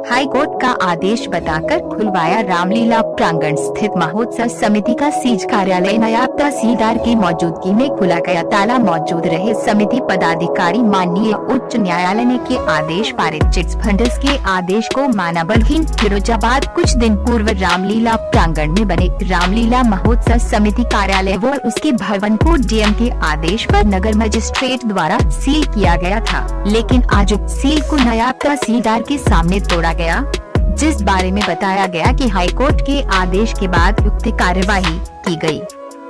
High court का आदेश बताकर खुलवाया रामलीला प्रांगण स्थित महोत्सव समिति का सीज कार्यालय। नायब तहसीलदार की मौजूदगी में खुला गया ताला। मौजूद रहे समिति पदाधिकारी। माननीय उच्च न्यायालय ने के आदेश पारित। चिट्स फंड्स के आदेश को माना बलहीन। फिरोजाबाद कुछ दिन पूर्व रामलीला प्रांगण में बने रामलीला महोत्सव समिति कार्यालय व उसके भवन को डीएम के आदेश पर नगर मजिस्ट्रेट द्वारा सील किया गया था, लेकिन आज सील को नायब तहसीलदार के सामने तोड़ा गया, जिस बारे में बताया गया कि हाईकोर्ट के आदेश के बाद युक्त कार्यवाही की गई।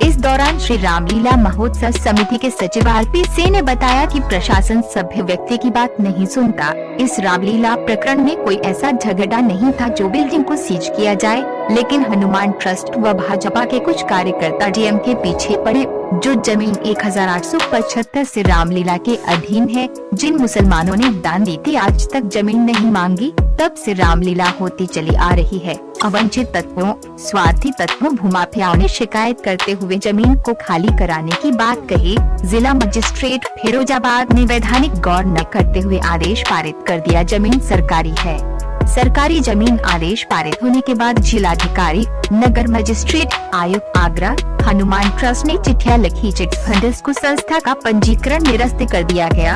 इस दौरान श्री रामलीला महोत्सव समिति के सचिव आरपी सिंह ने बताया कि प्रशासन सभ्य व्यक्ति की बात नहीं सुनता। इस रामलीला प्रकरण में कोई ऐसा झगड़ा नहीं था जो बिल्डिंग को सीज किया जाए, लेकिन हनुमान ट्रस्ट व भाजपा के कुछ कार्यकर्ता डीएम के पीछे पड़े। जो जमीन 1875 से रामलीला के अधीन है, जिन मुसलमानों ने दान दी थी, आज तक जमीन नहीं मांगी, तब से रामलीला होती चली आ रही है। अवंचित तत्वों, स्वार्थी तत्वों, भूमाफियाओं ने शिकायत करते हुए जमीन को खाली कराने की बात कही। जिला मजिस्ट्रेट फिरोजाबाद ने वैधानिक गौर न करते हुए आदेश पारित कर दिया। जमीन सरकारी है। सरकारी जमीन आदेश पारित होने के बाद जिलाधिकारी, नगर मजिस्ट्रेट, आयुक्त आगरा, हनुमान ट्रस्ट ने चिट्ठियां लिखी। चिट्स फंड्स को संस्था का पंजीकरण निरस्त कर दिया गया।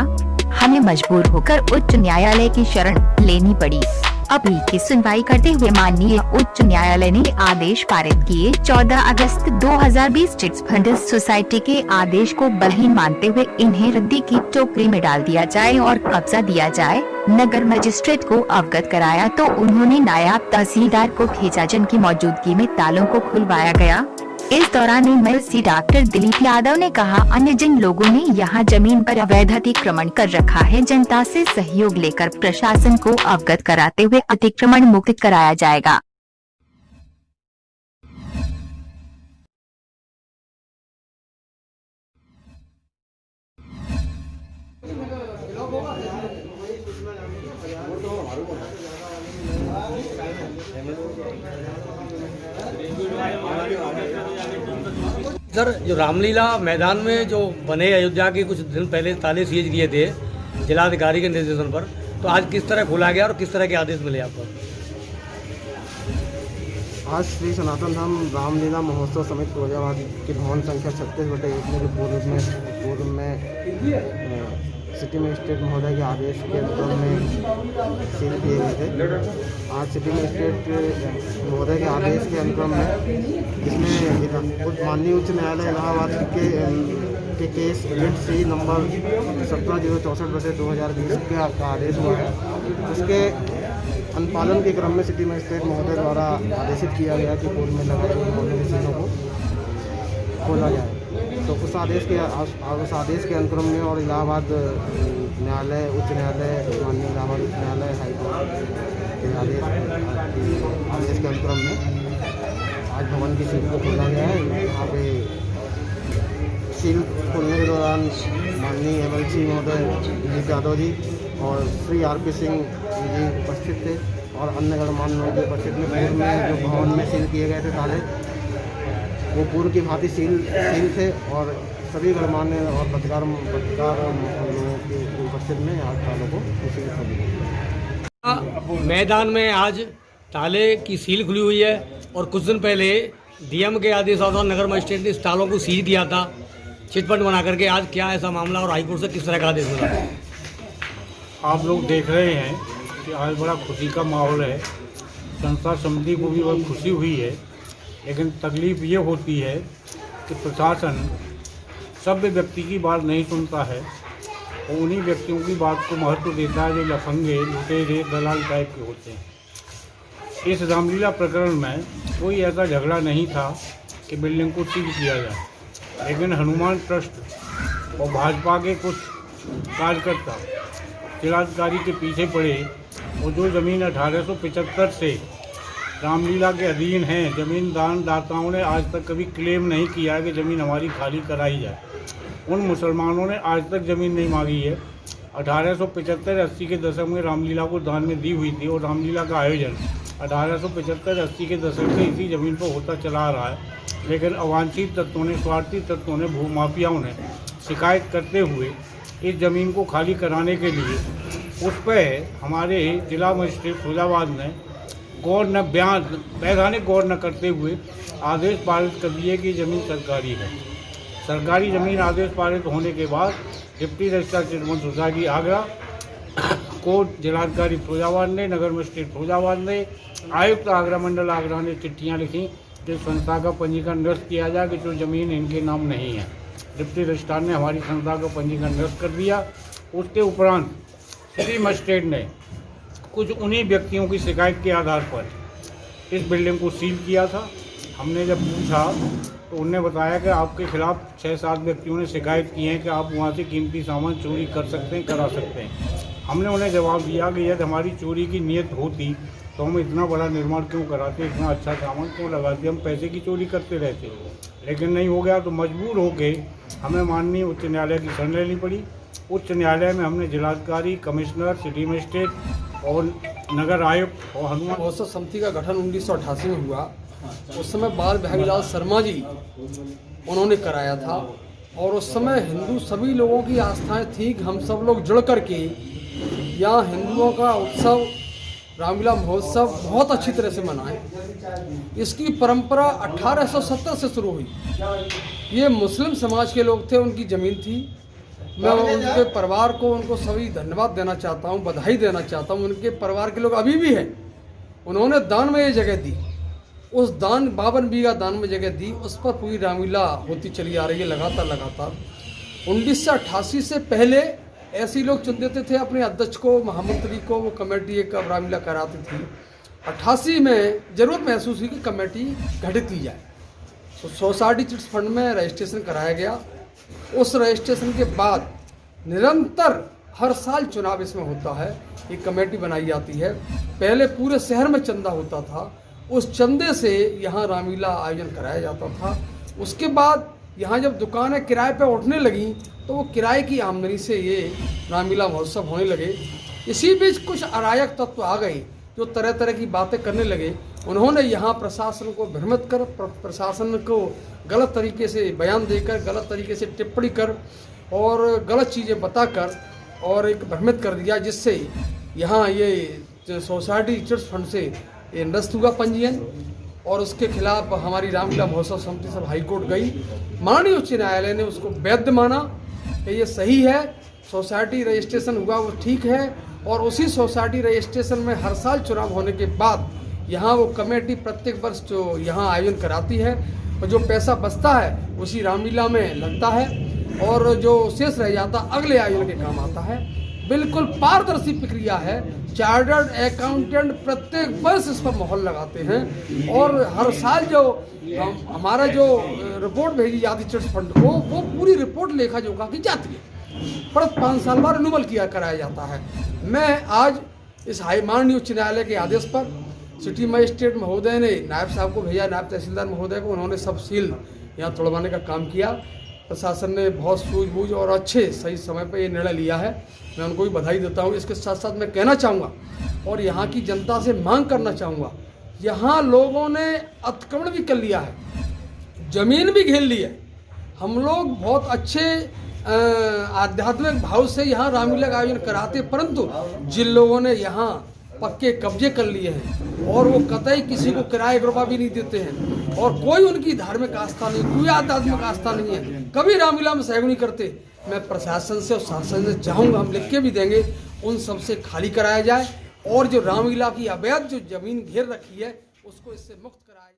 हमें मजबूर होकर उच्च न्यायालय की शरण लेनी पड़ी। अपील की सुनवाई करते हुए माननीय उच्च न्यायालय ने आदेश पारित किए। 14 अगस्त 2020 चिट्स फंड्स सोसाइटी के आदेश को बलहीन मानते हुए इन्हें रद्दी की टोकरी में डाल दिया जाए और कब्जा दिया जाए। नगर मजिस्ट्रेट को अवगत कराया तो उन्होंने नायब तहसीलदार को भेजा, जिनकी मौजूदगी में तालों को खुलवाया गया। इस दौरान एमएलसी डॉक्टर दिलीप यादव ने कहा, अन्य जिन लोगों ने यहां जमीन पर अवैध अतिक्रमण कर रखा है, जनता से सहयोग लेकर प्रशासन को अवगत कराते हुए अतिक्रमण मुक्त कराया जाएगा। सर, जो रामलीला मैदान में जो बने अयोध्या के कुछ दिन पहले ताले सीज किए थे जिलाधिकारी के निर्देशन पर, तो आज किस तरह खोला गया और किस तरह के आदेश मिले आपको? आज श्री सनातन धाम रामलीला महोत्सव समिति फिरोजाबाद की भवन संख्या 36/1 में जो पूर्व में सिटी मजिस्ट्रेट महोदय के आदेश के अनुक्रम में सील किए गए थे। आज सिटी मजिस्ट्रेट महोदय के आदेश के अनुक्रम में, जिसमें माननीय उच्च न्यायालय इलाहाबाद के केस सी नंबर 17/064/2020 का आदेश हुआ है। उसके अनुपालन के क्रम में सिटी मजिस्ट्रेट महोदय द्वारा आदेशित किया गया कि कोर्ट में लगाए गए मशीनों को खोला जाए। तो उस आदेश के अनुक्रम में और इलाहाबाद न्यायालय, उच्च न्यायालय, माननीय इलाहाबाद उच्च न्यायालय, हाईकोर्ट के आदेश के अनुक्रम में आज भवन की सील को खोला गया है। यहाँ पे सील खोलने के दौरान माननीय एमएलसी महोदय दिलीप यादव जी और श्री आरपी सिंह जी उपस्थित थे और अन्य गणमान्य लोग उपस्थित में। पूर्व में जो भवन में सील किए गए थे ताले, वो पूर्व की भांति सील थे और सभी गणमान्य और पत्रकार लोगों की उपस्थित में आज तालों को सील कर दिया। मैदान में आज ताले की सील खुली हुई है और कुछ दिन पहले डीएम के आदेश और नगर मजिस्ट्रेट ने इस तालों को सील किया था चिटफंड बना करके। आज क्या ऐसा मामला और हाईकोर्ट से किस तरह का आदेश मिला? आप लोग देख रहे हैं कि आज बड़ा खुशी का माहौल है। संस्था समिति को भी बहुत खुशी हुई है, लेकिन तकलीफ़ ये होती है कि प्रशासन सभ्य व्यक्ति की बात नहीं सुनता है और उन्हीं व्यक्तियों की बात को महत्व देता है जो लफंगे, लुटेरे, दलाल टाइप के होते हैं। इस रामलीला प्रकरण में कोई ऐसा झगड़ा नहीं था कि बिल्डिंग को सील किया जाए, लेकिन हनुमान ट्रस्ट और भाजपा के कुछ कार्यकर्ता जिलाधिकारी के पीछे पड़े और जो ज़मीन 1875 से रामलीला के अधीन है, ज़मीन दानदाताओं ने आज तक कभी क्लेम नहीं किया है कि ज़मीन हमारी खाली कराई जाए। उन मुसलमानों ने आज तक ज़मीन नहीं मांगी है। 1875-80 के दशक में रामलीला को दान में दी हुई थी और रामलीला का आयोजन 1875-80 के दशक से इसी ज़मीन पर होता चला आ रहा है। लेकिन अवांछित तत्वों ने, स्वार्थी तत्वों ने, भूमाफियाओं ने शिकायत करते हुए इस ज़मीन को खाली कराने के लिए उस पर हमारे जिला मजिस्ट्रेट फैजाबाद ने वैधानिक गौर न करते हुए आदेश पारित कर दिए कि ज़मीन सरकारी है। सरकारी ज़मीन आदेश पारित होने के बाद deputy registrar chit fund society Agra को जिलाधिकारी फैजाबाद ने, नगर मजिस्ट्रेट फैजाबाद ने, आयुक्त आगरा मंडल आगरा ने चिट्ठियाँ लिखी कि संस्था का पंजीकरण निरस्त किया जाए कि जो ज़मीन इनके नाम नहीं है। डिप्टी रजिस्ट्रार ने हमारी संस्था का पंजीकरण निरस्त कर दिया। उसके उपरांत सिटी मजिस्ट्रेट ने कुछ उन्हीं व्यक्तियों की शिकायत के आधार पर इस बिल्डिंग को सील किया था। हमने जब पूछा तो उन्होंने बताया कि आपके खिलाफ 6-7 व्यक्तियों ने शिकायत की है कि आप वहाँ से कीमती सामान चोरी कर सकते हैं, करा सकते हैं। हमने उन्हें जवाब दिया कि यदि हमारी चोरी की नीयत होती तो हम इतना बड़ा निर्माण क्यों कराते, इतना अच्छा सामान क्यों लगाते, हम पैसे की चोरी करते रहते। लेकिन नहीं हो गया तो मजबूर होकर हमें माननीय उच्च न्यायालय की शरण लेनी पड़ी। उच्च न्यायालय में हमने जिलाधिकारी, कमिश्नर, सिटी मजिस्ट्रेट और नगर आयुक्त और हनुमान महोत्सव समिति का गठन 1988 में हुआ। उस समय बाल बिहारीलाल शर्मा जी उन्होंने कराया था और उस समय हिंदू सभी लोगों की आस्थाएं थी कि हम सब लोग जुड़ कर के यहाँ हिंदुओं का उत्सव रामलीला महोत्सव बहुत अच्छी तरह से मनाएं। इसकी परंपरा 1870 से शुरू हुई। ये मुस्लिम समाज के लोग थे, उनकी ज़मीन थी। मैं उनके परिवार को उनको सभी धन्यवाद देना चाहता हूँ, बधाई देना चाहता हूँ। उनके परिवार के लोग अभी भी हैं। उन्होंने दान में ये जगह दी, उस दान 52 बीघा दान में जगह दी, उस पर पूरी रामलीला होती चली आ रही है लगातार। 1988 से पहले ऐसे लोग चुन देते थे अपने अध्यक्ष को, महामंत्री को, वो कमेटी एक रामलीला कराती थी। 88 में ज़रूरत महसूस हुई कि कमेटी गठित की जाए, तो सोसाइटी चिट्स फंड में रजिस्ट्रेशन कराया गया। उस रजिस्ट्रेशन के बाद निरंतर हर साल चुनाव इसमें होता है, एक कमेटी बनाई जाती है। पहले पूरे शहर में चंदा होता था, उस चंदे से यहाँ रामलीला आयोजन कराया जाता था। उसके बाद यहाँ जब दुकानें किराए पे उठने लगी तो वो किराए की आमदनी से ये रामलीला महोत्सव होने लगे। इसी बीच कुछ अराजक तत्व आ गए जो तरह तरह की बातें करने लगे। उन्होंने यहाँ प्रशासन को भ्रमित कर, प्रशासन को गलत तरीके से बयान देकर, गलत तरीके से टिप्पणी कर और गलत चीज़ें बताकर और एक भ्रमित कर दिया, जिससे यहाँ ये सोसाइटी चिट्स फंड से ये निरस्त हुआ पंजीयन। और उसके खिलाफ हमारी रामलीला महोत्सव समिति सब हाईकोर्ट गई। माननीय उच्च न्यायालय ने उसको वैध माना कि ये सही है, सोसाइटी रजिस्ट्रेशन हुआ वो ठीक है। और उसी सोसाइटी रजिस्ट्रेशन में हर साल चुनाव होने के बाद यहाँ वो कमेटी प्रत्येक वर्ष जो यहाँ आयोजन कराती है और जो पैसा बचता है उसी रामलीला में लगता है और जो शेष रह जाता अगले आयोजन के काम आता है। बिल्कुल पारदर्शी प्रक्रिया है। चार्टर्ड अकाउंटेंट प्रत्येक वर्ष इस पर मोहर लगाते हैं और हर साल जो हमारा जो रिपोर्ट भेजी जाती है चिट्स फंड को, वो पूरी रिपोर्ट लेखा जोखा की जाती है। पर 5 साल बाद रिन्यूअल कराया जाता है। मैं आज इस माननीय उच्च न्यायालय के आदेश पर सिटी मजिस्ट्रेट महोदय ने नायब साहब को भेजा, नायब तहसीलदार महोदय को, उन्होंने सब सील यहाँ तोड़वाने का काम किया। प्रशासन ने बहुत सूझबूझ और अच्छे सही समय पर ये निर्णय लिया है, मैं उनको भी बधाई देता हूँ। इसके साथ साथ मैं कहना चाहूँगा और यहाँ की जनता से मांग करना चाहूँगा, यहाँ लोगों ने अतिक्रमण भी कर लिया है, ज़मीन भी घेर ली है। हम लोग बहुत अच्छे आध्यात्मिक भाव से यहाँ रामलीला का आयोजन कराते, परंतु जिन लोगों ने यहाँ पक्के कब्जे कर लिए हैं और वो कतई किसी को किराए रुपया भी नहीं देते हैं और कोई उनकी धार्मिक आस्था नहीं, कोई आध्यात्मिक आस्था नहीं है, कभी रामलीला में सहयोग नहीं करते। मैं प्रशासन से और शासन से चाहूँगा, हम लिख के भी देंगे, उन सब से खाली कराया जाए और जो रामलीला की अवैध जो जमीन घेर रखी है उसको इससे मुक्त कराया जाए।